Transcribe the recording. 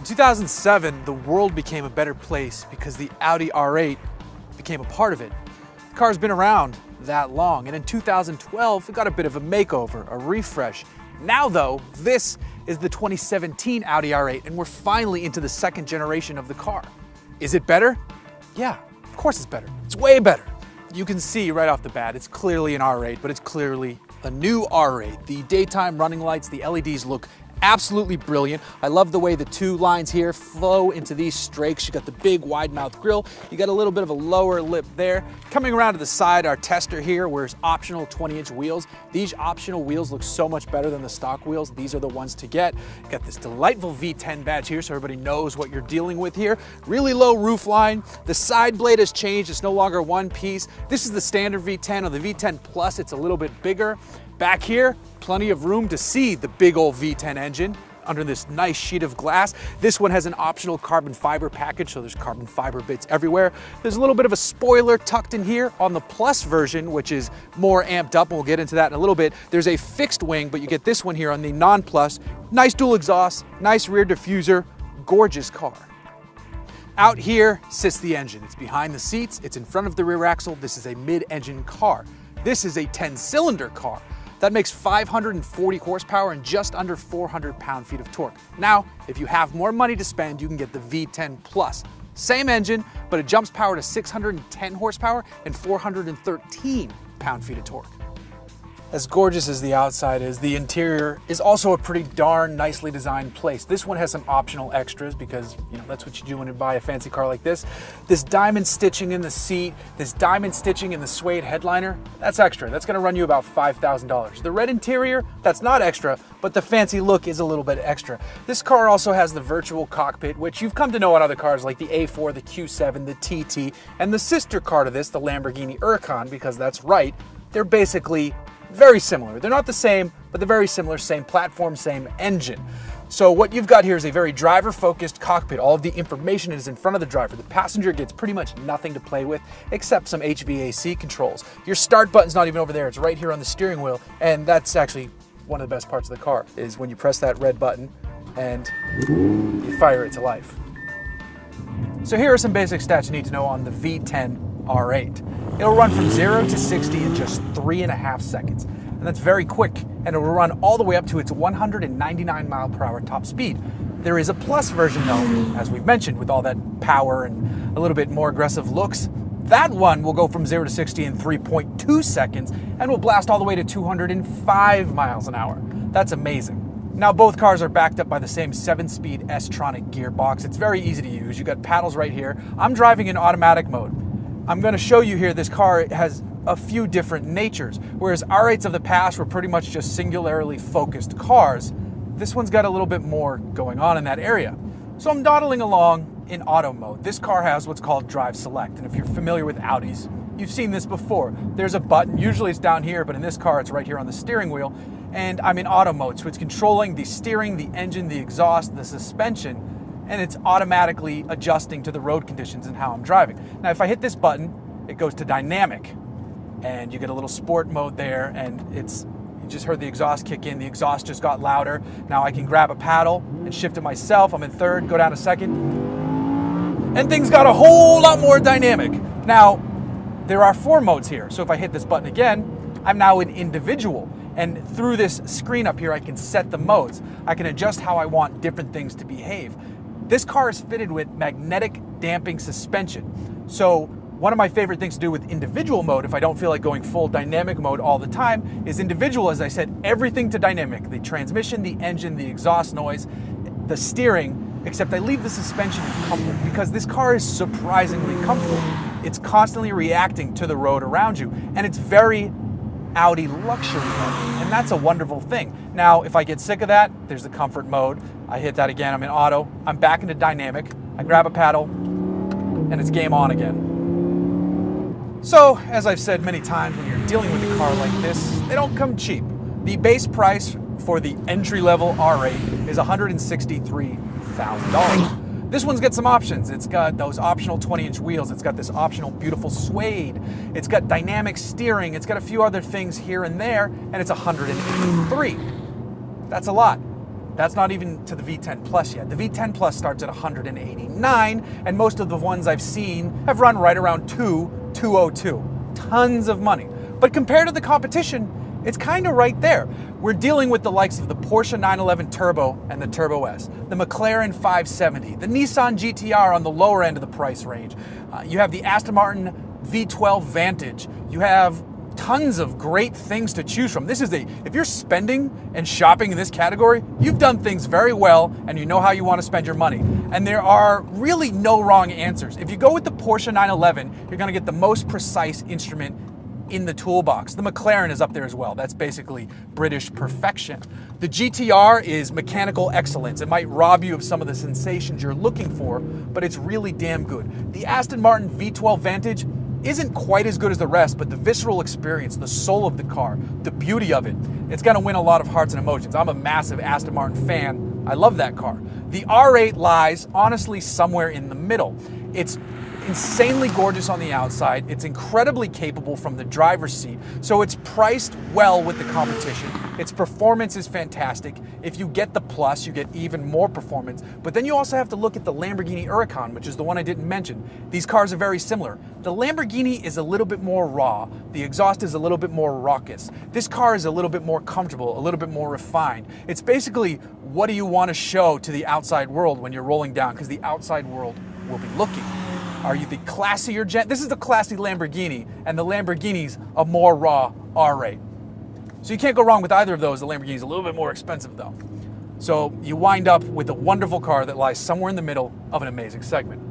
In 2007, the world became a better place because the Audi R8 became a part of it. The car's been around that long, and in 2012, it got a bit of a makeover, a refresh. Now though, this is the 2017 Audi R8, and we're finally into the second generation of the car. Is it better? Yeah, of course it's better. It's way better. You can see right off the bat, it's clearly an R8, but it's clearly a new R8. The daytime running lights, the LEDs look absolutely brilliant. I love the way the two lines here flow into these strakes. You got the big wide mouth grille. You got a little bit of a lower lip there. Coming around to the side, our tester here wears optional 20-inch wheels. These optional wheels look so much better than the stock wheels. These are the ones to get. You got this delightful V10 badge here so everybody knows what you're dealing with here. Really low roof line. The side blade has changed. It's no longer one piece. This is the standard V10. On the V10 Plus, it's a little bit bigger. Back here, plenty of room to see the big old V10 engine under this nice sheet of glass. This one has an optional carbon fiber package, so there's carbon fiber bits everywhere. There's a little bit of a spoiler tucked in here. On the Plus version, which is more amped up, and we'll get into that in a little bit, there's a fixed wing, but you get this one here on the non-Plus. Nice dual exhaust, nice rear diffuser, gorgeous car. Out here sits the engine. It's behind the seats, it's in front of the rear axle. This is a mid-engine car. This is a 10-cylinder car. That makes 540 horsepower and just under 400 pound-feet of torque. Now, if you have more money to spend, you can get the V10 Plus. Same engine, but it jumps power to 610 horsepower and 413 pound-feet of torque. As gorgeous as the outside is, the interior is also a pretty darn nicely designed place. This one has some optional extras because, you know, that's what you do when you buy a fancy car like this. This diamond stitching in the seat, this diamond stitching in the suede headliner, that's extra. That's gonna run you about $5,000. The red interior, that's not extra, but the fancy look is a little bit extra. This car also has the virtual cockpit, which you've come to know on other cars like the A4, the Q7, the TT, and the sister car to this, the Lamborghini Huracan, because that's right, they're basically very similar. They're not the same, but they're very similar, same platform, same engine. So what you've got here is a very driver-focused cockpit. All of the information is in front of the driver. The passenger gets pretty much nothing to play with except some HVAC controls. Your start button's not even over there. It's right here on the steering wheel, and that's actually one of the best parts of the car, is when you press that red button and you fire it to life. So here are some basic stats you need to know on the V10 R8. It'll run from 0 to 60 in just 3.5 seconds. And that's very quick, and it will run all the way up to its 199 mile per hour top speed. There is a Plus version though, as we've mentioned, with all that power and a little bit more aggressive looks. That one will go from 0 to 60 in 3.2 seconds and will blast all the way to 205 miles an hour. That's amazing. Now both cars are backed up by the same 7-speed S-Tronic gearbox. It's very easy to use. You got paddles right here. I'm driving in automatic mode. I'm going to show you here this car has a few different natures. Whereas R8s of the past were pretty much just singularly focused cars, this one's got a little bit more going on in that area. So I'm dawdling along in auto mode. This car has what's called Drive Select, and if you're familiar with Audis, you've seen this before. There's a button, usually it's down here, but in this car it's right here on the steering wheel, and I'm in auto mode, so it's controlling the steering, the engine, the exhaust, the suspension, and it's automatically adjusting to the road conditions and how I'm driving. Now, if I hit this button, it goes to dynamic, and you get a little sport mode there, and you just heard the exhaust kick in. The exhaust just got louder. Now I can grab a paddle and shift it myself. I'm in third, go down to second, and things got a whole lot more dynamic. Now, there are 4 modes here, so if I hit this button again, I'm now in individual. And through this screen up here, I can set the modes. I can adjust how I want different things to behave. This car is fitted with magnetic damping suspension. So one of my favorite things to do with individual mode, if I don't feel like going full dynamic mode all the time, is individual, as I said, everything to dynamic. The transmission, the engine, the exhaust noise, the steering, except I leave the suspension in comfort because this car is surprisingly comfortable. It's constantly reacting to the road around you, and it's very Audi luxury mode, and that's a wonderful thing. Now, if I get sick of that, there's the comfort mode. I hit that again, I'm in auto, I'm back into dynamic, I grab a paddle, and it's game on again. So, as I've said many times, when you're dealing with a car like this, they don't come cheap. The base price for the entry-level R8 is $163,000. This one's got some options. It's got those optional 20-inch wheels. It's got this optional beautiful suede. It's got dynamic steering. It's got a few other things here and there, and it's $183,000. That's a lot. That's not even to the V10 Plus yet. The V10 Plus starts at $189, and most of the ones I've seen have run right around $202. Tons of money. But compared to the competition, it's kind of right there. We're dealing with the likes of the Porsche 911 Turbo and the Turbo S, the McLaren 570, the Nissan GT-R on the lower end of the price range. You have the Aston Martin V12 Vantage. You have tons of great things to choose from. If you're spending and shopping in this category, you've done things very well and you know how you want to spend your money. And there are really no wrong answers. If you go with the Porsche 911, you're going to get the most precise instrument in the toolbox. The McLaren is up there as well. That's basically British perfection. The GT-R is mechanical excellence. It might rob you of some of the sensations you're looking for, but it's really damn good. The Aston Martin V12 Vantage isn't quite as good as the rest, but the visceral experience, the soul of the car, the beauty of it, it's going to win a lot of hearts and emotions. I'm a massive Aston Martin fan. I love that car. The R8 lies, honestly, somewhere in the middle. It's insanely gorgeous on the outside. It's incredibly capable from the driver's seat. So it's priced well with the competition. Its performance is fantastic. If you get the Plus, you get even more performance. But then you also have to look at the Lamborghini Huracan, which is the one I didn't mention. These cars are very similar. The Lamborghini is a little bit more raw. The exhaust is a little bit more raucous. This car is a little bit more comfortable, a little bit more refined. It's basically, what do you want to show to the outside world when you're rolling down? Because the outside world will be looking. Are you the classier gen? This is the classy Lamborghini, and the Lamborghini's a more raw R8. So you can't go wrong with either of those. The Lamborghini's a little bit more expensive though. So you wind up with a wonderful car that lies somewhere in the middle of an amazing segment.